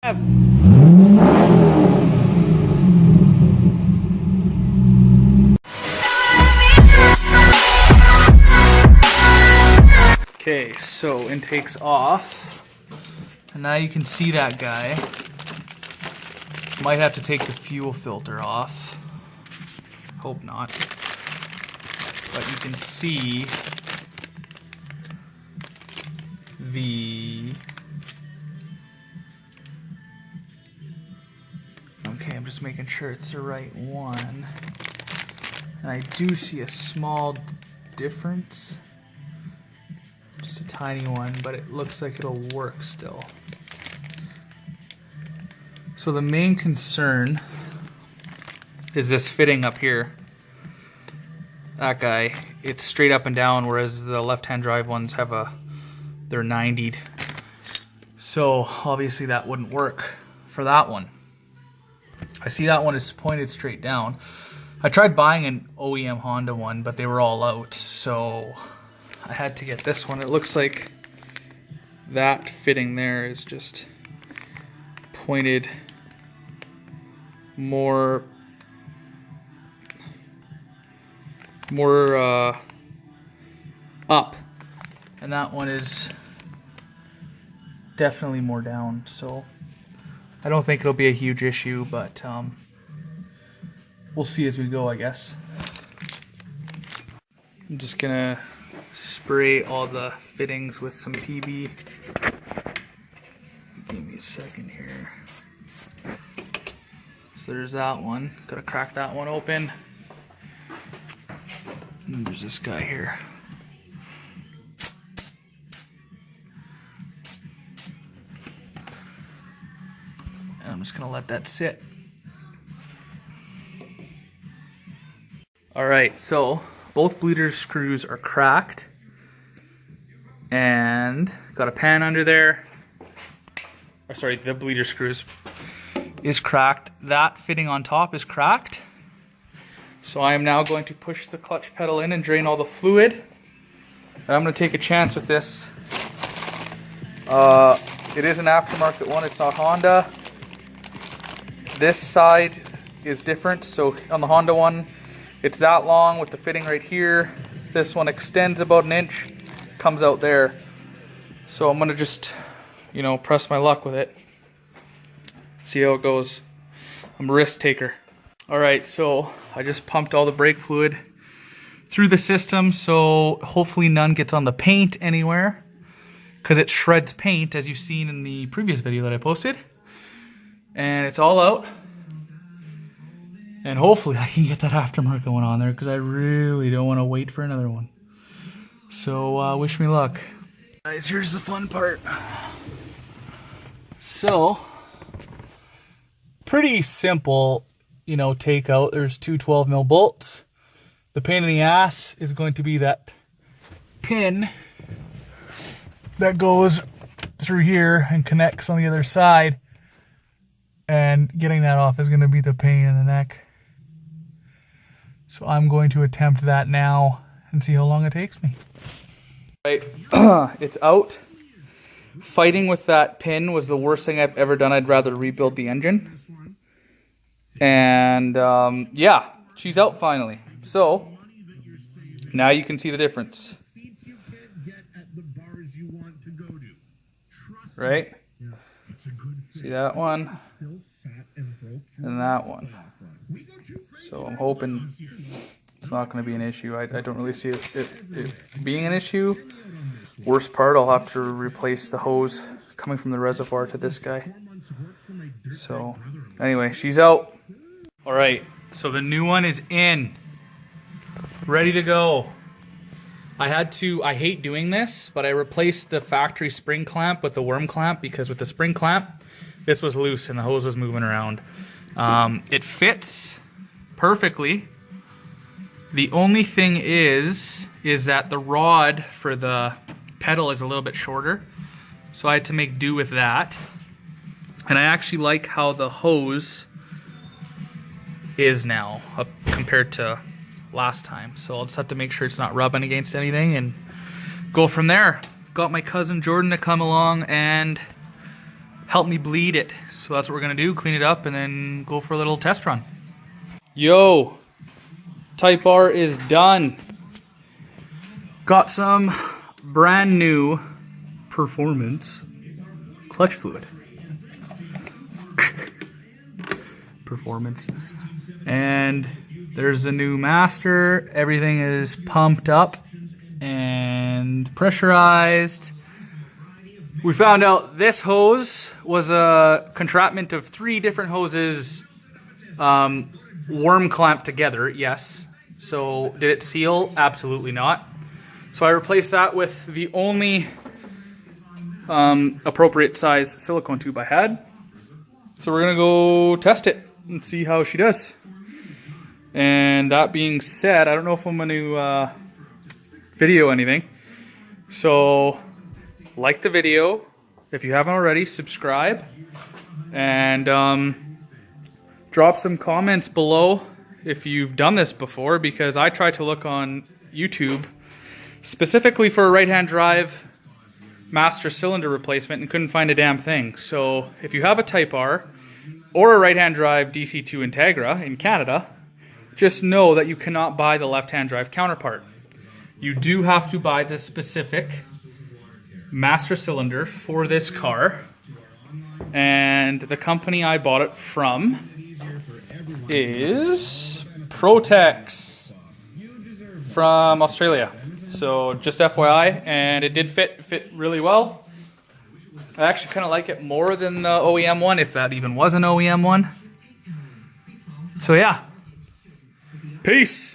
Okay, so intake's off, and now you can see that guy. Might have to take the fuel filter off. Hope not. But you can see the... Okay, I'm just making sure it's the right one. And I do see a small difference. Just a tiny one, but it looks like it'll work still. So the main concern is this fitting up here. That guy, it's straight up and down, whereas the left-hand drive ones have they're 90'd. So obviously that wouldn't work for that one. I see that one is pointed straight down. I tried buying an OEM Honda one, but they were all out, so I had to get this one. It looks like that fitting there is just pointed more up, and that one is definitely more down, so I don't think it'll be a huge issue, but we'll see as we go, I guess. I'm just gonna spray all the fittings with some PB. Give me a second here. So there's that one. Gotta crack that one open. And there's this guy here. And I'm just gonna let that sit. Alright, so both bleeder screws are cracked. And got a pan under there. Or sorry, the bleeder screws is cracked. That fitting on top is cracked. So I am now going to push the clutch pedal in and drain all the fluid. And I'm going to take a chance with this. It is an aftermarket one, it's not Honda. This side is different, so on the Honda one, it's that long with the fitting right here. This one extends about 1 inch, comes out there. So I'm going to just, press my luck with it. See how it goes. I'm a risk taker. Alright, so I just pumped all the brake fluid through the system, so hopefully none gets on the paint anywhere, because it shreds paint, as you've seen in the previous video that I posted. And it's all out. And hopefully I can get that aftermarket one on there, because I really don't want to wait for another one. So wish me luck. Guys, here's the fun part. So, pretty simple, take out. There's two 12mm bolts. The pain in the ass is going to be that pin that goes through here and connects on the other side. And getting that off is going to be the pain in the neck. So I'm going to attempt that now and see how long it takes me. Right, it's out. Fighting with that pin was the worst thing I've ever done. I'd rather rebuild the engine. And yeah, she's out finally. So now you can see the difference. Right? See that one? And that one. So I'm hoping it's not going to be an issue. I don't really see it being an issue. Worst part, I'll have to replace the hose coming from the reservoir to this guy. So anyway, she's out. Alright, so the new one is in. Ready to go. I hate doing this, but I replaced the factory spring clamp with the worm clamp, because with the spring clamp, this was loose and the hose was moving around. It fits perfectly. The only thing is that the rod for the pedal is a little bit shorter, so I had to make do with that. And I actually like how the hose is now compared to last time, so I'll just have to make sure it's not rubbing against anything and go from there. Got my cousin Jordan to come along and help me bleed it. So that's what we're gonna do, clean it up and then go for a little test run. Yo, Type R is done. Got some brand new performance clutch fluid. Performance. And there's a new master. Everything is pumped up and pressurized. We found out this hose was a contraptment of 3 different hoses worm clamped together, yes. So did it seal? Absolutely not. So I replaced that with the only appropriate size silicone tube I had. So we're gonna go test it and see how she does. And that being said, I don't know if I'm gonna video anything. So like the video. If you haven't already, subscribe. And drop some comments below if you've done this before, because I tried to look on YouTube specifically for a right-hand drive master cylinder replacement and couldn't find a damn thing. So if you have a Type R or a right-hand drive DC2 Integra in Canada, just know that you cannot buy the left-hand drive counterpart. You do have to buy the specific master cylinder for this car. And the company I bought it from is Protex from Australia. So just FYI, and it did fit really well. I actually kind of like it more than the OEM one, if that even was an OEM one. So yeah, peace.